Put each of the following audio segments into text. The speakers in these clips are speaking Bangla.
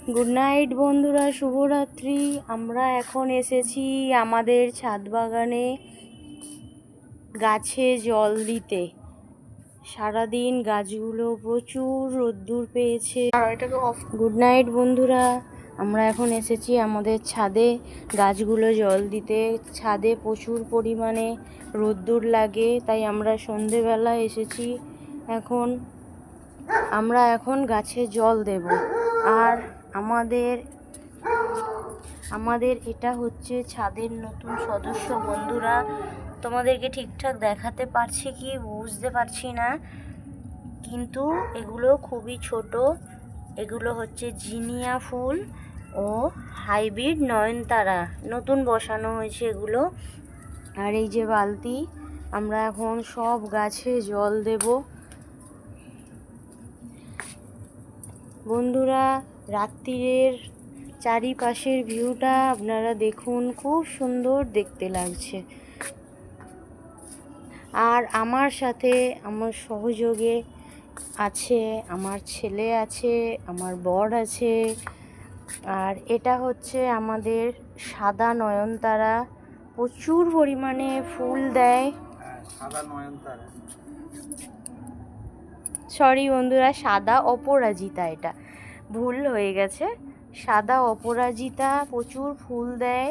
গুড নাইট বন্ধুরা, শুভরাত্রি। আমরা এখন এসেছি আমাদের ছাদ বাগানে গাছে জল দিতে। সারাদিন গাছগুলো প্রচুর রোদ্দুর পেয়েছে। গুড নাইট বন্ধুরা, আমরা এখন এসেছি আমাদের ছাদে গাছগুলো জল দিতে। ছাদে প্রচুর পরিমাণে রোদ্দুর লাগে, তাই আমরা সন্ধেবেলা এসেছি। আমরা এখন গাছে জল দেব। আর আমাদের এটা হচ্ছে ছাদের নতুন সদস্য বন্ধুরা। তোমাদেরকে ঠিকঠাক দেখাতে পারছি কি বুঝতে পারছি না, কিন্তু এগুলো খুবই ছোট। এগুলো হচ্ছে জিনিয়া ফুল ও হাইব্রিড নয়নতারা, নতুন বসানো হয়েছে এগুলো। আর এই যে বালতি, আমরা এখন সব গাছে জল দেব বন্ধুরা। রাত্রির চারিপাশের ভিউটা আপনারা দেখুন, খুব সুন্দর দেখতে লাগছে। আর আমার সাথে আমার সহযোগে আছে আমার ছেলে আছে, আমার বর আছে। আর এটা হচ্ছে আমাদের সাদা নয়নতারা, প্রচুর পরিমাণে ফুল দেয়। সরি বন্ধুরা, সাদা অপরাজিতা, এটা ভুল হয়ে গেছে। সাদা অপরাজিতা প্রচুর ফুল দেয়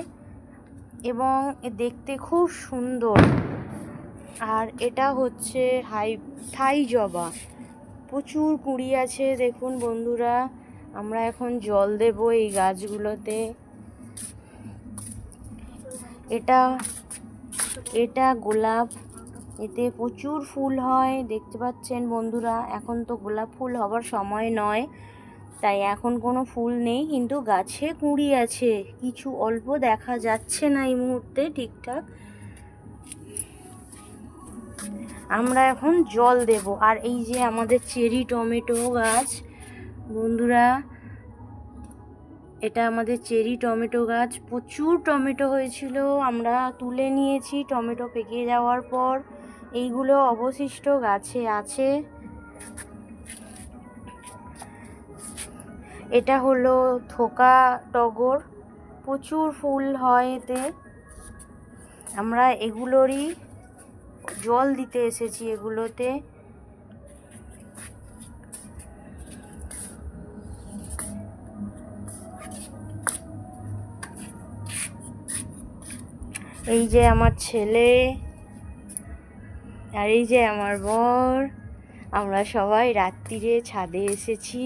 এবং দেখতে খুব সুন্দর। আর এটা হচ্ছে থাই জবা, প্রচুর কুঁড়ি আছে দেখুন বন্ধুরা। আমরা এখন জল দেব এই গাছগুলোতে। এটা গোলাপ, এতে প্রচুর ফুল হয় দেখতে পাচ্ছেন বন্ধুরা। এখন তো গোলাপ ফুল হবার সময় নয়, তাই এখন কোনো ফুল নেই, কিন্তু গাছে কুঁড়ি আছে। কিছু অল্প দেখা যাচ্ছে না এই মুহূর্তে ঠিকঠাক। আমরা এখন জল দেব। আর এই যে আমাদের চেরি টমেটো গাছ বন্ধুরা, এটা আমাদের চেরি টমেটো গাছ। প্রচুর টমেটো হয়েছিল, আমরা তুলে নিয়েছি টমেটো পেকে যাওয়ার পর। এইগুলো অবশিষ্ট গাছে আছে। এটা হলো থোকা টগর, প্রচুর ফুল হয় এতে। আমরা এগুলোরই জল দিতে এসেছি এগুলোতে। এই যে আমার ছেলে, আর এই যে আমার বর, আমরা সবাই রাত্রিরে ছাদে এসেছি